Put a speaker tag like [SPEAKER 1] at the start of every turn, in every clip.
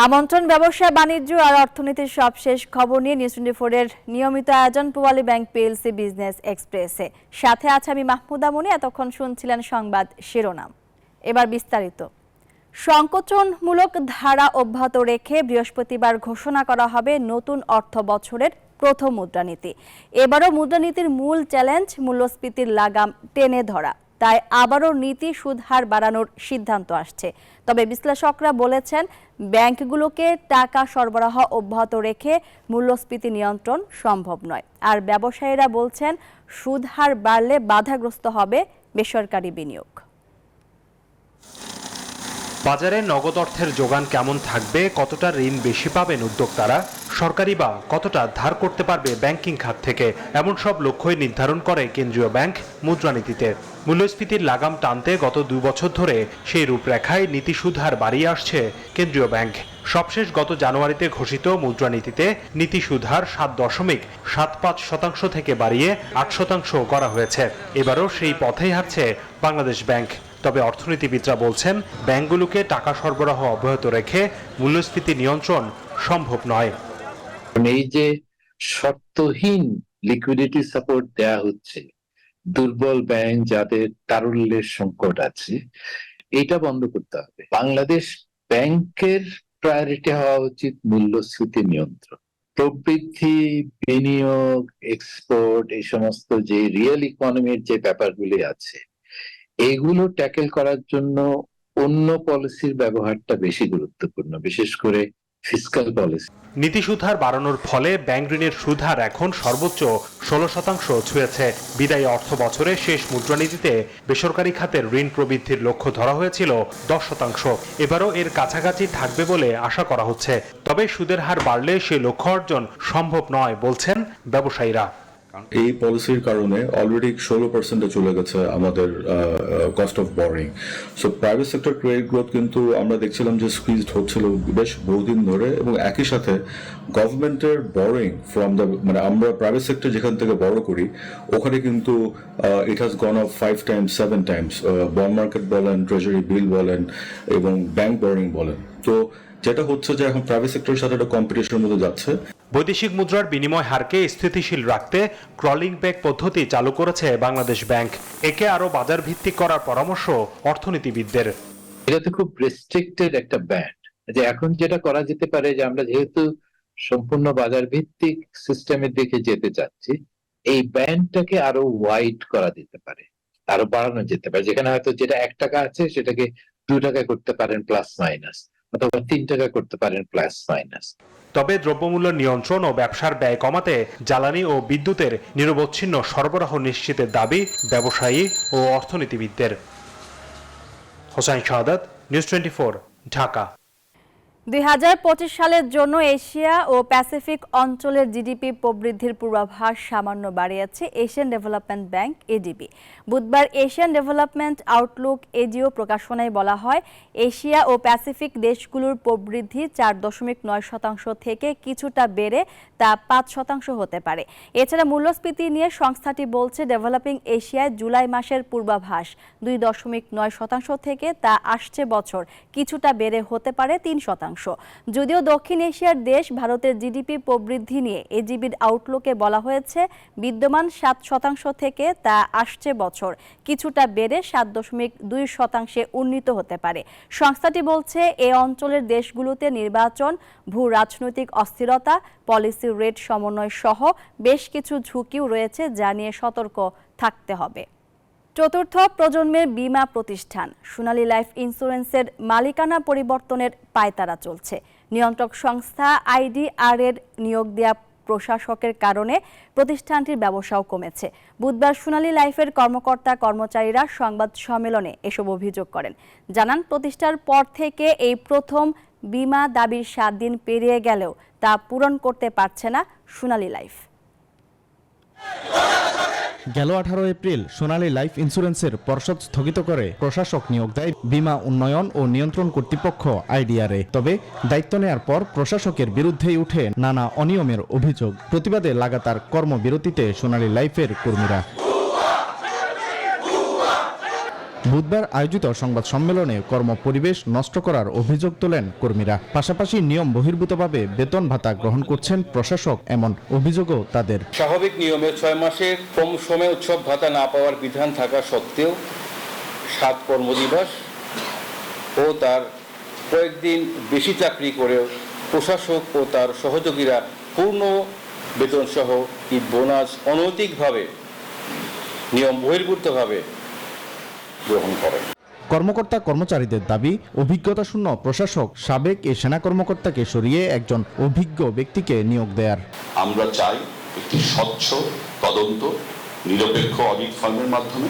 [SPEAKER 1] আমন্ত্রণ ব্যবসা বাণিজ্য আর অর্থনীতির সবশেষ খবর নিয়ে নিউজ 24 এর নিয়মিত আয়োজন পূবালী ব্যাংক পিএলসি বিজনেস এক্সপ্রেসে সাথে আছে আমি মাহমুদা মনি। এতক্ষণ শুনছিলেন সংবাদ শিরোনাম, এবার বিস্তারিত। সংকোচনমূলক ধারা অব্যাহত রেখে বৃহস্পতিবার ঘোষণা করা হবে নতুন অর্থ বছরের প্রথম মুদ্রানীতি। এবারও মুদ্রানীতির মূল চ্যালেঞ্জ মূল্যস্ফীতির লাগাম টেনে ধরা, তাই আবারও নীতি সুদ হার বাড়ানোর সিদ্ধান্ত আসছে। তবে বিশ্লেষকরা বলেছেন ব্যাংকগুলোকে টাকা সরবরাহ অব্যাহত রেখে মূল্যস্ফীতি নিয়ন্ত্রণ সম্ভব নয়। আর ব্যবসায়ীরা বলছেন সুদ হার বাড়লে বাধাগ্রস্ত হবে বেসরকারি বিনিয়োগ।
[SPEAKER 2] বাজারে নগদ অর্থের যোগান কেমন থাকবে, কতটা ঋণ বেশি পাবেন উদ্যোক্তারা, সরকারি বা কতটা ধার করতে পারবে ব্যাংকিং খাত থেকে, এমন সব লক্ষ্যই নির্ধারণ করে কেন্দ্রীয় ব্যাংক মুদ্রানীতিতে। মূল্যস্ফীতির লাগাম টানতে গত 2 বছর ধরে সেই রূপরেখায় নীতি সুদ হার বাড়িয়ে আসছে কেন্দ্রীয় ব্যাংক। সবশেষ গত জানুয়ারিতে ঘোষিত মুদ্রানীতিতে নীতি সুদ হার 7.75% থেকে বাড়িয়ে 8% করা হয়েছে। এবারও সেই পথেই হাঁটছে বাংলাদেশ ব্যাংক। তবে অর্থনীতিবিদরা বলছেন ব্যাংকগুলোকে টাকা সরবরাহ অব্যাহত রেখে মূল্যস্ফীতি নিয়ন্ত্রণ সম্ভব নয়।
[SPEAKER 3] এই যে শর্তহীন লিকুইডিটি সাপোর্ট দেয়া হচ্ছে দুর্বল ব্যাংক যাদের তারল্যের সংকট আছে, এটা বন্ধ করতে হবে। বাংলাদেশ ব্যাংকের প্রায়োরিটি হওয়া উচিত মূল্যস্ফীতি নিয়ন্ত্রণ। প্রবৃদ্ধি, বিনিয়োগ, এক্সপোর্ট, এই সমস্ত যে রিয়েল ইকোনমির যে ব্যাপারগুলি আছে এগুলো ট্যাকেল করার জন্য অন্য পলিসির ব্যবহারটা বেশি গুরুত্বপূর্ণ, বিশেষ করে ফিসক্যাল পলিসি।
[SPEAKER 2] নীতি সুদ হার বাড়ানোর ফলে ব্যাংক ঋণের সুদ হার এখন সর্বোচ্চ 16% ছুঁয়েছে। বিদায়ী অর্থ বছরে শেষ মুদ্রানীতিতে বেসরকারি খাতের ঋণ প্রবৃদ্ধির লক্ষ্য ধরা হয়েছিল 10%। এবারও এর কাছাকাছি থাকবে বলে আশা করা হচ্ছে। তবে সুদের হার বাড়লে সেই লক্ষ্য অর্জন সম্ভব নয় বলছেন ব্যবসায়ীরা।
[SPEAKER 4] এই পলিসির কারণে অলরেডি 16% চলে গেছে আমাদের cost of boring. So private sector credit growth কিন্তু আমরা দেখছিলাম যে স্কুইজড হচ্ছিল বেশ বহুদিন ধরে, এবং একই সাথে গভর্নমেন্টের বরিং ফ্রম দ্য আমরা প্রাইভেট সেক্টর যেখান থেকে বড় করি ওখানে কিন্তু it has gone of 5 times 7 times। Bond market বলেন, ট্রেজারি বিল বলেন এবং ব্যাংক বরিং বলেন। তো যেটা হচ্ছে যে এখন প্রাইভেট সেক্টরের সাথে একটা কম্পিটিশনের মধ্যে যাচ্ছে।
[SPEAKER 2] বৈদেশিক মুদ্রার বিনিময় হারকে স্থিতিশীল রাখতে ক্রলিং ব্যাক পদ্ধতি চালু করেছে বাংলাদেশ ব্যাংক। একে আরো বাজার ভিত্তিক করার পরামর্শ অর্থনীতিবিদদের।
[SPEAKER 3] এটা তো খুব রেস্ট্রিক্টেড একটা ব্যান্ড, যে এখন যেটা করা যেতে পারে যে আমরা যেহেতু সম্পূর্ণ বাজার ভিত্তিক সিস্টেমের দিকে যেতে চাচ্ছি, এই ব্যান্ডটাকে আরো ওয়াইড করা যেতে পারে, আরো বাড়ানো যেতে পারে। যেখানে হয়তো যেটা 1 টাকা আছে সেটাকে 2 টাকা করতে পারেন প্লাস মাইনাস, অথবা 3 টাকা করতে পারেন প্লাস মাইনাস।
[SPEAKER 2] তবে দ্রব্যমূল্য নিয়ন্ত্রণ ও ব্যবসার ব্যয় কমাতে জ্বালানি ও বিদ্যুতের নিরবচ্ছিন্ন সরবরাহ নিশ্চিতের দাবি ব্যবসায়ী ও অর্থনীতিবিদদের। হোসাইন শাহাদাত, নিউজ 24, ঢাকা।
[SPEAKER 1] 2025 সালের জন্য এশিয়া ও প্যাসিফিক অঞ্চলের জিডিপি প্রবৃদ্ধির পূর্বাভাস সামান্য বাড়িয়েছে এশিয়ান ডেভেলপমেন্ট ব্যাংক এডিবি। বুধবার এশিয়ান ডেভেলপমেন্ট আউটলুক এজিও প্রকাশনায় বলা হয়, এশিয়া ও প্যাসিফিক দেশগুলোর প্রবৃদ্ধি 4.9% থেকে কিছুটা বেড়ে তা 5% হতে পারে। এছাড়া মূল্যস্ফীতি নিয়ে সংস্থাটি বলছে, ডেভেলপিং এশিয়ায় জুলাই মাসের পূর্বাভাস 2.9% থেকে তা আসছে বছর কিছুটা বেড়ে হতে পারে 3%। যদিও দক্ষিণ এশিয়ার দেশ ভারতের জিডিপি প্রবৃদ্ধি নিয়ে এজিবির আউটলুকে বলা হয়েছে বিদ্যমান 7% থেকে তা আসছে বছর কিছুটা বেড়ে 7.2% উন্নীত হতে পারে। সংস্থাটি বলছে, এ অঞ্চলের দেশগুলোতে নির্বাচন, ভূ রাজনৈতিক অস্থিরতা, পলিসি রেট সমন্বয় সহ বেশ কিছু ঝুঁকিও রয়েছে, যা নিয়ে সতর্ক থাকতে হবে। চতুর্থ প্রজন্মের বীমা প্রতিষ্ঠান সোনালী লাইফ ইন্স্যুরেন্সের মালিকানা পরিবর্তনের পায়তারা চলছে। নিয়ন্ত্রক সংস্থা আইডিআর এর নিয়োগ দেয়া প্রশাসকের কারণে প্রতিষ্ঠানটির ব্যবসাও কমেছে। বুধবার সোনালী লাইফের কর্মকর্তা কর্মচারীরা সংবাদ সম্মেলনে এসব অভিযোগ করেন। জানান, প্রতিষ্ঠার পর থেকে এই প্রথম বীমা দাবির 7 দিন পেরিয়ে গেলেও তা পূরণ করতে পারছে না সোনালী লাইফ।
[SPEAKER 5] গেল 18 এপ্রিল সোনালী লাইফ ইন্স্যুরেন্সের পর্ষদ স্থগিত করে প্রশাসক নিয়োগ দেয় বীমা উন্নয়ন ও নিয়ন্ত্রণ কর্তৃপক্ষ আইডিআরএ। তবে দায়িত্ব নেয়ার পর প্রশাসকের বিরুদ্ধেই উঠে নানা অনিয়মের অভিযোগ। প্রতিবাদে লাগাতার কর্মবিরতিতে সোনালী লাইফের কর্মীরা। বুধবার আয়োজিত সংবাদ সম্মেলনে কর্মপরিবেশ নষ্ট করার অভিযোগ তোলেন কর্মীরা। পাশাপাশি নিয়ম বহির্ভূতভাবে বেতন ভাতা গ্রহণ করছেন প্রশাসক, এমন অভিযোগও তাদের।
[SPEAKER 6] স্বাভাবিক নিয়মে 6 মাসের কম সময়ে উৎসব ভাতা না পাওয়ার বিধান থাকা সত্ত্বেও 7 কর্মদিবস ও তার কয়েকদিন বেশি চাকরি করেও প্রশাসক ও তার সহযোগীরা পূর্ণ বেতন সহ ঈদ বোনাস অনৈতিকভাবে নিয়ম বহির্ভূতভাবে গ্রহণ করেন।
[SPEAKER 5] কর্মকর্তা কর্মচারীদের দাবি, অভিজ্ঞতাশূন্য প্রশাসক সাবেক এই সেনা কর্মকর্তাকে সরিয়ে একজন অভিজ্ঞ ব্যক্তিকে নিয়োগ দেয়ার।
[SPEAKER 7] আমরা চাই একটি স্বচ্ছ তদন্ত, নিরপেক্ষ অডিট ফার্মের মাধ্যমে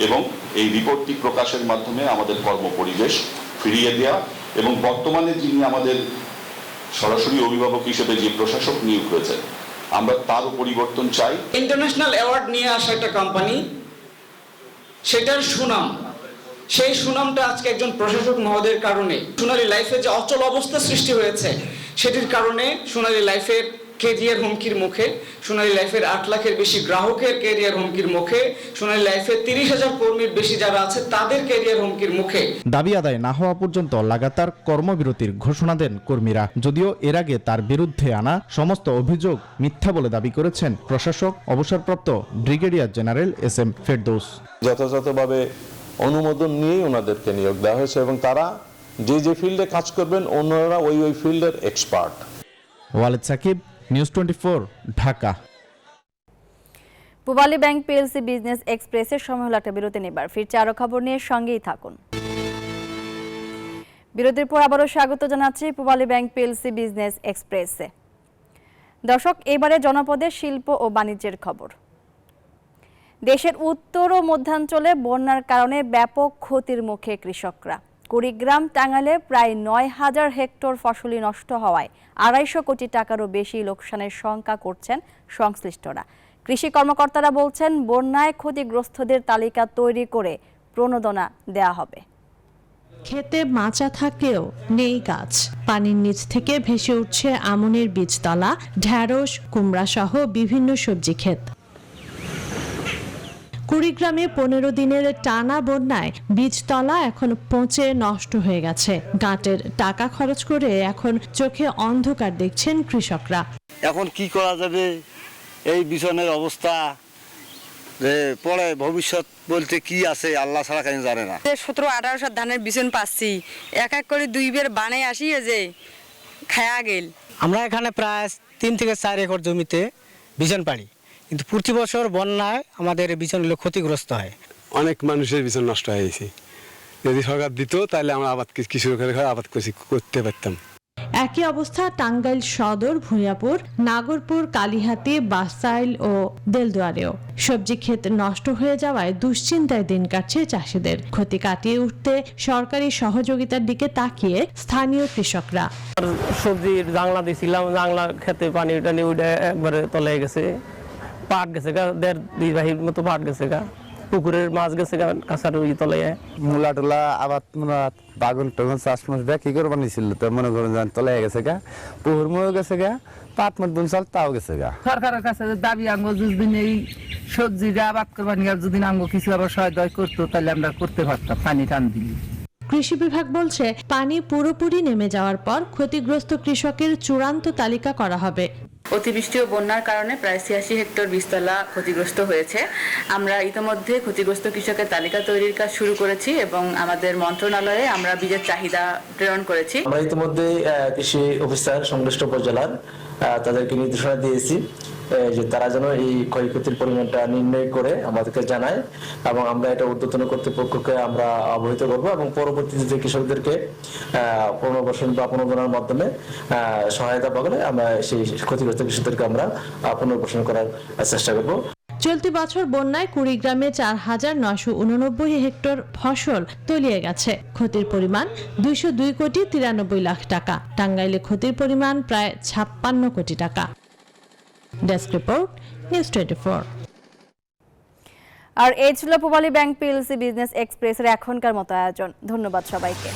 [SPEAKER 7] এবং এই রিপোর্টটি প্রকাশের মাধ্যমে আমাদের কর্মপরিবেশ ফিরিয়ে দেওয়া এবং বর্তমানে যিনি আমাদের সরাসরি অভিভাবক হিসেবে যে প্রশাসক নিয়োগ হয়েছে আমরা তারও পরিবর্তন চাই।
[SPEAKER 8] ইন্টারন্যাশনাল অ্যাওয়ার্ড নিয়ে আসা একটা কোম্পানি, সেটার সুনাম, সেই সুনামটা আজকে একজন প্রশাসক মহোদয়ের কারণে সোনালী লাইফে যে অচল অবস্থা সৃষ্টি হয়েছে সেটির কারণে সোনালী লাইফের কেরিয়ার হুমকির মুখে, সোনালী লাইফের 8 লাখের বেশি গ্রাহকের কেরিয়ার হুমকির মুখে, সোনালী লাইফের 30,000 কর্মীর বেশি যারা আছে তাদের কেরিয়ার হুমকির মুখে।
[SPEAKER 5] দাবি আদায় না হওয়া পর্যন্ত লাগাতার কর্মবিরতির ঘোষণা দেন কর্মীরা। যদিও এর আগে তার বিরুদ্ধে আনা সমস্ত অভিযোগ মিথ্যা বলে দাবি করেছেন প্রশাসক অবসরপ্রাপ্ত ব্রিগেডিয়ার জেনারেল এস.এম. ফেরদৌস।
[SPEAKER 9] যথাযথভাবে অনুমোদন নিয়েই ওনাদেরকে নিয়োগ দেওয়া হয়েছে এবং তারা যে ফিল্ডে কাজ করবেন অন্যরা ওই ফিল্ডের expert.
[SPEAKER 5] Waled Sakib, news 24, Dhaka.
[SPEAKER 1] Pubali bank PLC business এক্সপ্রেসের সময় হলো একটা বিরতি নেবার। ফিরছে আরো খবর নিয়ে, সঙ্গেই থাকুন। বিরতির পর আবারও স্বাগত জানাচ্ছি পূবালী ব্যাংক পিএলসি বিজনেস এক্সপ্রেসে। দর্শক, এবারে জনপদের শিল্প ও বাণিজ্যের খবর। দেশের উত্তর ও মধ্যাঞ্চলে বন্যার কারণে ব্যাপক ক্ষতির মুখে কৃষকরা। কুড়িগ্রাম, টাঙ্গাইলে প্রায় 9,000 হেক্টর ফসলি নষ্ট হওয়ায় 250 কোটি টাকারও বেশি লোকসানের শঙ্কা করছেন সংশ্লিষ্টরা। কৃষি কর্মকর্তারা বলছেন, বন্যায় ক্ষতিগ্রস্তদের তালিকা তৈরি করে প্রণোদনা দেয়া হবে।
[SPEAKER 10] খেতে মাচা থাকলেও নেই গাছ, পানির নিচ থেকে ভেসে উঠছে আমনের বীজতলা, ঢ্যাঁড়স, কুমড়া সহ বিভিন্ন সবজি ক্ষেত। কুড়িগ্রামে 15 দিনের টানা বন্যায় বীজতলা এখন পচে নষ্ট হয়ে গেছে। গাঁটের টাকা খরচ করে এখন চোখে অন্ধকার দেখছেন কৃষকরা।
[SPEAKER 11] এখন কি করা যাবে এই বিছনের অবস্থা, যে পরে ভবিষ্যৎ বলতে কি আছে আল্লাহ ছাড়া কেন জানে না।
[SPEAKER 12] 17-18 ধানের বিছন পাচ্ছি, এক এক করে 2 বের বানে আসি যে খায়া গেল।
[SPEAKER 13] আমরা এখানে প্রায় 3 থেকে 4 একর জমিতে বিছন পাড়ি, কিন্তু প্রতি বছর বন্যায় আমাদের বিছনগুলো ক্ষতিগ্রস্ত হয়।
[SPEAKER 14] অনেক মানুষের বিছন নষ্ট হয়ে গেছে। যদি সরকার দিত তাহলে আমরা কৃষকের আবাদ করতে পারতাম।
[SPEAKER 10] একই অবস্থা টাঙ্গাইল সদর, ভূঁইয়াপুর, নাগরপুর, কালিহাতি, বাসাইল ও দেলদুয়ারেও। সবজি ক্ষেত নষ্ট হয়ে যাওয়ায় দুশ্চিন্তায় দিন কাটছে চাষিদের। ক্ষতি কাটিয়ে উঠতে সরকারি সহযোগিতার দিকে তাকিয়ে স্থানীয় কৃষকরা।
[SPEAKER 13] সবজির জাংলা দিয়েছিলাম, জাংলা খেতে পানি টানি ওইটা একবারে তলে গেছে, পাট গেছে গা, 1.5-2 বাহির মতো পাট গেছে গা, পুকুরের মাছ গেছে গা কাঁচার ওই তলে।
[SPEAKER 11] মূলা টুলা আবাদ বাগুন টাগুন চাষ মাস কি করে বানিয়েছিল তো মনে করেন তলে গেছে গা, পুকুর মরে গেছে গা, পাট মাঠ বুন চাল তাও গেছে গা।
[SPEAKER 8] সরকারের কাছে দাবি আঙ্গ যদি এই সবজিটা আবাদ করবার নিয়ে যদি আঙ্গ কিছু আবার সহায়তা করতো তাহলে আমরা করতে পারতাম পানি টান দিলে।
[SPEAKER 10] কৃষি বিভাগ বলছে, পানি পুরোপুরি নেমে যাওয়ার পর ক্ষতিগ্রস্ত কৃষকের চূড়ান্ত তালিকা করা হবে।
[SPEAKER 12] অতিবৃষ্টি ও বন্যার কারণে প্রায় 86 হেক্টর বীজতলা ক্ষতিগ্রস্ত হয়েছে। আমরা ইতিমধ্যে ক্ষতিগ্রস্ত কৃষকের তালিকা তৈরির কাজ শুরু করেছি এবং আমাদের মন্ত্রণালয়ে আমরা বীজের চাহিদা প্রেরণ করেছি।
[SPEAKER 13] আমরা ইতিমধ্যে কৃষি অফিসার সংশ্লিষ্ট উপজেলার তাদেরকে নির্দেশনা দিয়েছি যে তারা যেন এই ক্ষয়ক্ষতির পরিমাণটা নির্ণয় করে আমাদেরকে জানায় এবং আমরা এটা ঊর্ধ্বতন কর্তৃপক্ষকে আমরা অবহিত করবো এবং পরবর্তীতে কৃষকদেরকে পুনর্বাসন বা পুনর্গণনার মাধ্যমে সহায়তা পাবলে আমরা সেই ক্ষতিগ্রস্ত কৃষকদেরকে আমরা পুনর্বাসন করার চেষ্টা করব।
[SPEAKER 10] চলতি বছর বন্যায় কুড়িগ্রামে 4,989 হেক্টর ফসল তলিয়ে গেছে। ক্ষতির পরিমাণ 202 কোটি 93 লাখ টাকা। টাঙ্গাইলে ক্ষতির পরিমাণ প্রায় 56 কোটি টাকা। Desk report, news 24।
[SPEAKER 1] আর এই ছিল পূবালী ব্যাংক পিএলসি বিজনেস এক্সপ্রেসের এখনকার মতো আয়োজন। ধন্যবাদ সবাইকে।